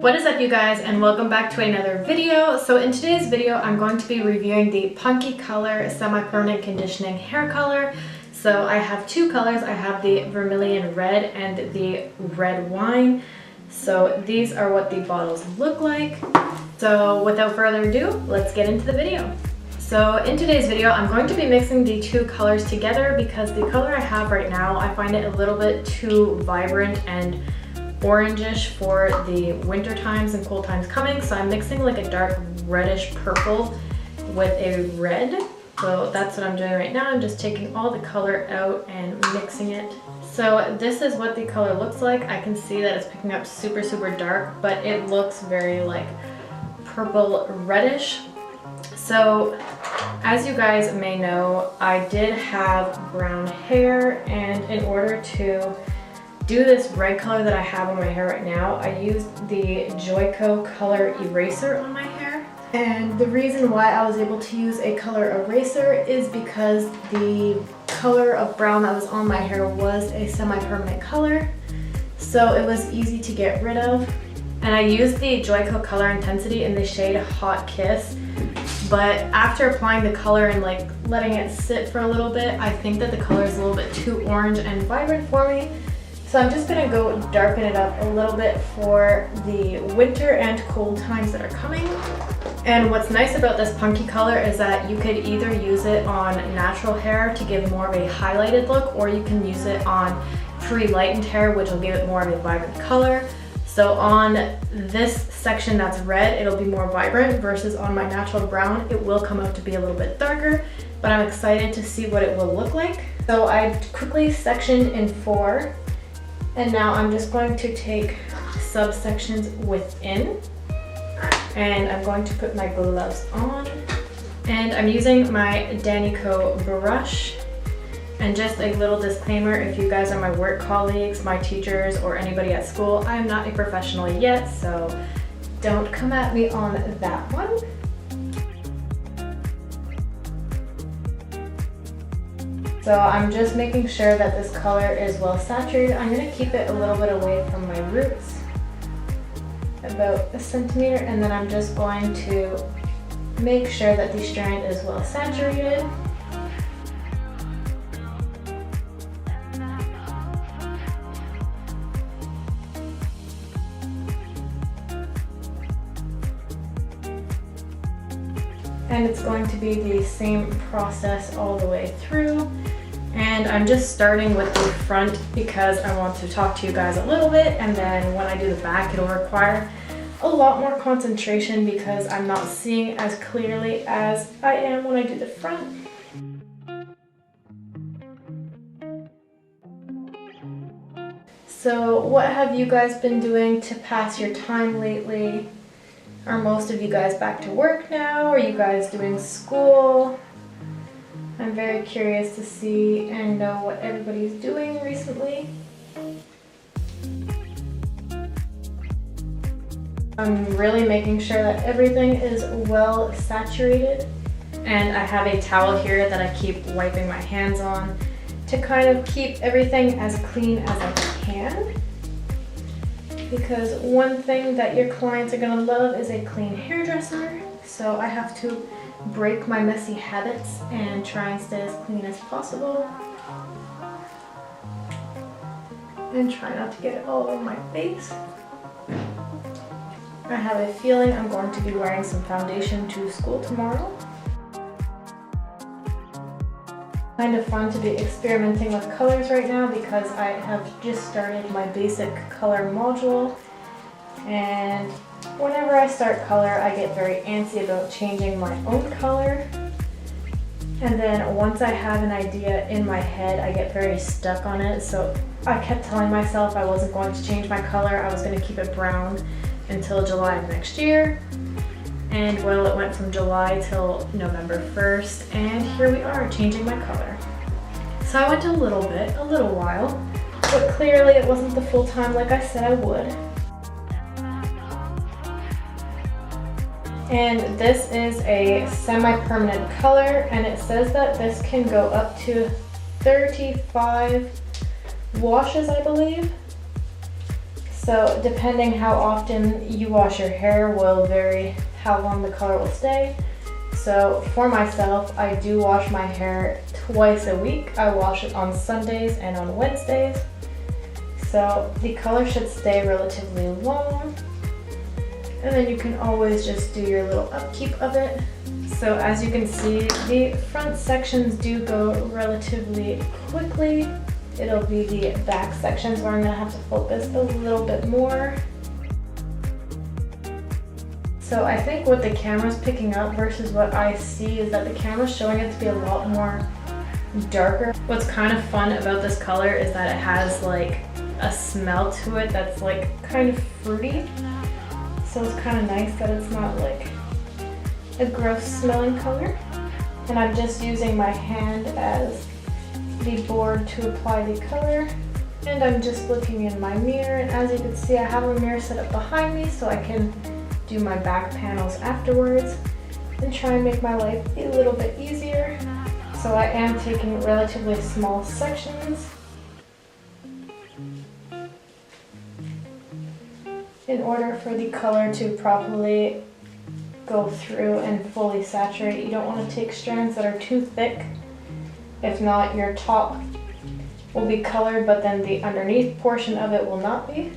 What is up, you guys, and welcome back to another video. So in today's video I'm going to be reviewing the Punky color semi-permanent conditioning hair color. So I have two colors. I have the vermilion red and the red wine. So these are what the bottles look like. So without further ado, let's get into the video. So in today's video I'm going to be mixing the two colors together because the color I have right now, I find it a little bit too vibrant and orangish for the winter times and cold times coming. So I'm mixing like a dark reddish purple with a red. So that's what I'm doing right now. I'm just taking all the color out and mixing it. So this is what the color looks like. I can see that it's picking up super dark, but it looks very like purple reddish. So as you guys may know, I did have brown hair, and in order to do this red color that I have on my hair right now, I used the Joico color eraser on my hair. And the reason why I was able to use a color eraser is because the color of brown that was on my hair was a semi-permanent color, so it was easy to get rid of. And I used the Joico color intensity in the shade Hot Kiss, but after applying the color and like letting it sit for a little bit, I think that the color is a little bit too orange and vibrant for me. So I'm just gonna go darken it up a little bit for the winter and cold times that are coming. And what's nice about this Punky color is that you could either use it on natural hair to give more of a highlighted look, or you can use it on pre-lightened hair, which will give it more of a vibrant color. So on this section that's red, it'll be more vibrant, versus on my natural brown, it will come out to be a little bit darker, but I'm excited to see what it will look like. So I quickly sectioned in 4. And now I'm just going to take subsections within, and I'm going to put my gloves on. And I'm using my Danico brush. And just a little disclaimer, if you guys are my work colleagues, my teachers, or anybody at school, I am not a professional yet, so don't come at me on that one. So I'm just making sure that this color is well saturated. I'm going to keep it a little bit away from my roots, about 1 centimeter, and then I'm just going to make sure that the strand is well saturated. And it's going to be the same process all the way through. And I'm just starting with the front because I want to talk to you guys a little bit, and then when I do the back, it'll require a lot more concentration because I'm not seeing as clearly as I am when I do the front. So what have you guys been doing to pass your time lately? Are most of you guys back to work now? Are you guys doing school? I'm very curious to see and know what everybody's doing recently. I'm really making sure that everything is well saturated, and I have a towel here that I keep wiping my hands on to kind of keep everything as clean as I can. Because one thing that your clients are gonna love is a clean hairdresser. So I have to break my messy habits and try and stay as clean as possible. And try not to get it all over my face. I have a feeling I'm going to be wearing some foundation to school tomorrow. Kind of fun to be experimenting with colors right now because I have just started my basic color module, and whenever I start color I get very antsy about changing my own color, and then once I have an idea in my head I get very stuck on it. So I kept telling myself I wasn't going to change my color, I was going to keep it brown until July of next year. And well, it went from July till November 1st, and here we are changing my color. So I went a little while, but clearly it wasn't the full time like I said I would. And this is a semi-permanent color, and it says that this can go up to 35 washes, I believe. So depending how often you wash your hair will vary how long the color will stay. So for myself, I do wash my hair twice a week. I wash it on Sundays and on Wednesdays. So the color should stay relatively long. And then you can always just do your little upkeep of it. So as you can see, the front sections do go relatively quickly. It'll be the back sections where I'm gonna have to focus a little bit more. So I think what the camera's picking up versus what I see is that the camera's showing it to be a lot more darker. What's kind of fun about this color is that it has like a smell to it that's like kind of fruity. So it's kind of nice that it's not like a gross smelling color. And I'm just using my hand as the board to apply the color. And I'm just looking in my mirror, and as you can see, I have a mirror set up behind me so I can do my back panels afterwards and try and make my life a little bit easier. So I am taking relatively small sections in order for the color to properly go through and fully saturate. You don't want to take strands that are too thick. If not, your top will be colored, but then the underneath portion of it will not be.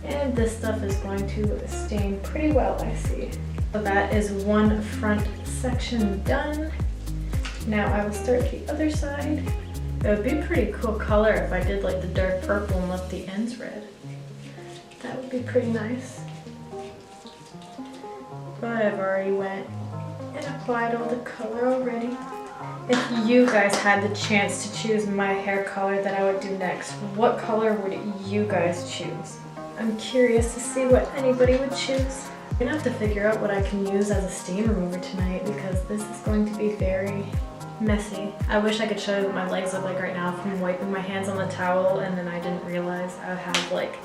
And this stuff is going to stain pretty well, I see. So that is one front section done. Now I will start the other side. It would be a pretty cool color if I did like the dark purple and left the ends red. That would be pretty nice. But I've already went and applied all the color already. If you guys had the chance to choose my hair color that I would do next, what color would you guys choose? I'm curious to see what anybody would choose. I'm gonna have to figure out what I can use as a stain remover tonight because this is going to be very messy. I wish I could show you what my legs look like right now from wiping my hands on the towel, and then I didn't realize I have like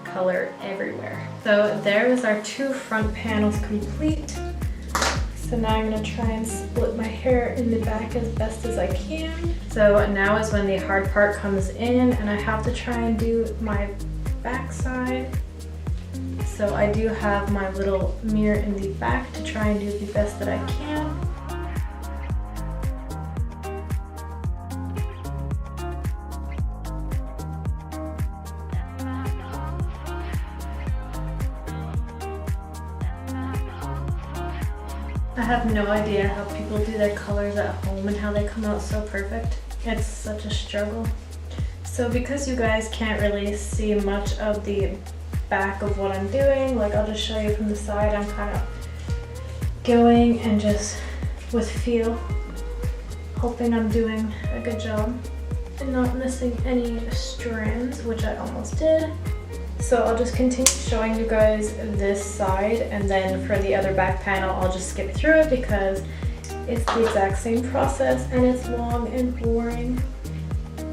color everywhere. So there is our two front panels complete. So now I'm gonna try and split my hair in the back as best as I can. So now is when the hard part comes in, and I have to try and do my back side. So I do have my little mirror in the back to try and do the best that I can. I have no idea how people do their colors at home and how they come out so perfect. It's such a struggle. So because you guys can't really see much of the back of what I'm doing, like I'll just show you from the side. I'm kind of going and just with feel, hoping I'm doing a good job and not missing any strands, which I almost did. So I'll just continue showing you guys this side, and then for the other back panel I'll just skip through it because it's the exact same process and it's long and boring.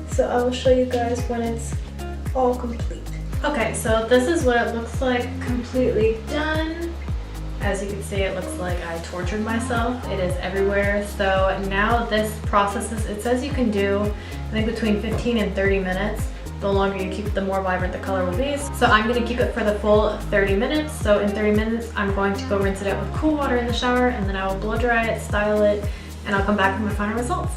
So I will show you guys when it's all complete. Okay, so this is what it looks like completely done. As you can see, it looks like I tortured myself. It is everywhere. So now this process is, it says you can do, I think between 15 and 30 minutes. The longer you keep it, the more vibrant the color will be. So I'm gonna keep it for the full 30 minutes. So in 30 minutes, I'm going to go rinse it out with cool water in the shower, and then I will blow dry it, style it, and I'll come back with my final results.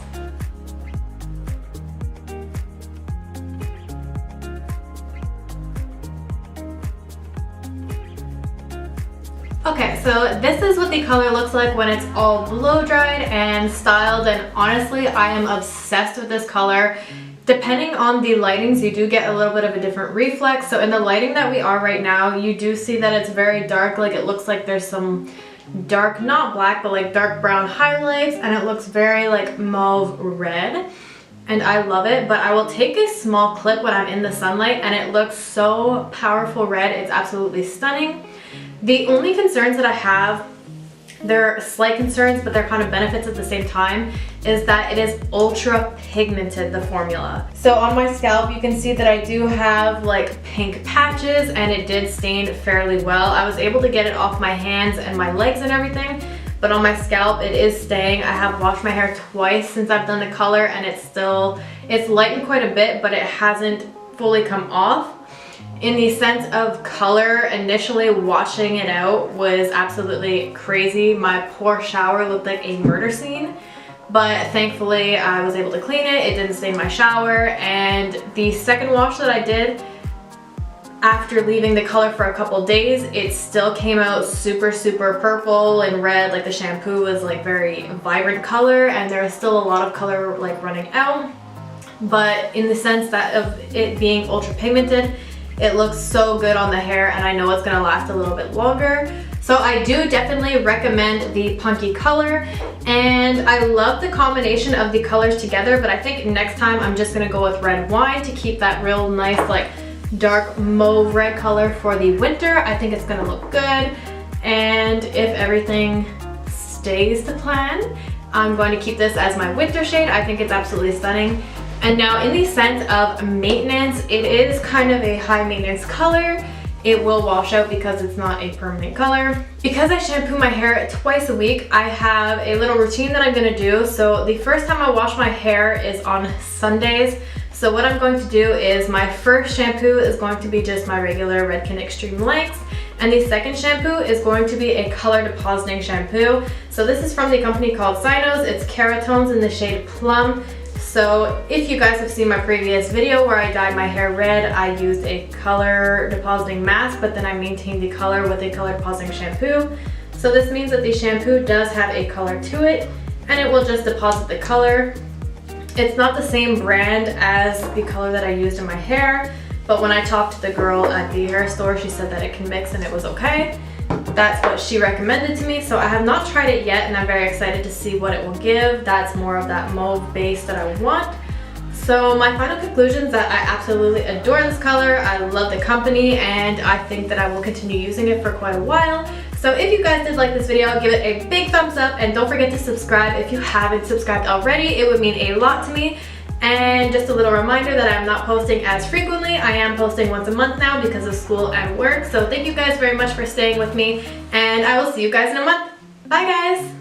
Okay, so this is what the color looks like when it's all blow dried and styled, and honestly, I am obsessed with this color. Depending on the lightings, you do get a little bit of a different reflex. So in the lighting that we are right now, you do see that it's very dark. Like it looks like there's some dark, not black, but like dark brown highlights, and it looks very like mauve red. And I love it, but I will take a small clip when I'm in the sunlight, and it looks so powerful red. It's absolutely stunning. The only concerns that I have There are slight concerns, but they're kind of benefits at the same time, is that it is ultra pigmented, the formula. So on my scalp, you can see that I do have like pink patches, and it did stain fairly well. I was able to get it off my hands and my legs and everything, but on my scalp it is staying. I have washed my hair twice since I've done the color, and it's lightened quite a bit, but it hasn't fully come off. In the sense of color, initially washing it out was absolutely crazy. My poor shower looked like a murder scene, but thankfully I was able to clean it. It didn't stain my shower, and the second wash that I did after leaving the color for a couple days, it still came out super purple and red. Like the shampoo was like very vibrant color, and there was still a lot of color like running out. But in the sense that of it being ultra pigmented, it looks so good on the hair, and I know it's gonna last a little bit longer. So I do definitely recommend the Punky color, and I love the combination of the colors together, but I think next time I'm just gonna go with red wine to keep that real nice like dark mauve red color for the winter. I think it's gonna look good, and if everything stays to plan, I'm going to keep this as my winter shade. I think it's absolutely stunning. And now in the sense of maintenance, it is kind of a high maintenance color. It will wash out because it's not a permanent color. Because I shampoo my hair twice a week, I have a little routine that I'm gonna do. So the first time I wash my hair is on Sundays. So what I'm going to do is my first shampoo is going to be just my regular Redken Extreme Length, and the second shampoo is going to be a color depositing shampoo. So this is from the company called Sinos. It's Keratones in the shade Plum. So if you guys have seen my previous video where I dyed my hair red, I used a color depositing mask, but then I maintained the color with a color depositing shampoo. So this means that the shampoo does have a color to it, and it will just deposit the color. It's not the same brand as the color that I used in my hair, but when I talked to the girl at the hair store, she said that it can mix and it was okay. That's what she recommended to me, so I have not tried it yet, and I'm very excited to see what it will give. That's more of that mauve base that I want. So my final conclusion is that I absolutely adore this color. I love the company, and I think that I will continue using it for quite a while. So if you guys did like this video, give it a big thumbs up, and don't forget to subscribe if you haven't subscribed already. It would mean a lot to me. And just a little reminder that I'm not posting as frequently. I am posting once a month now because of school and work. So thank you guys very much for staying with me, and I will see you guys in a month. Bye guys!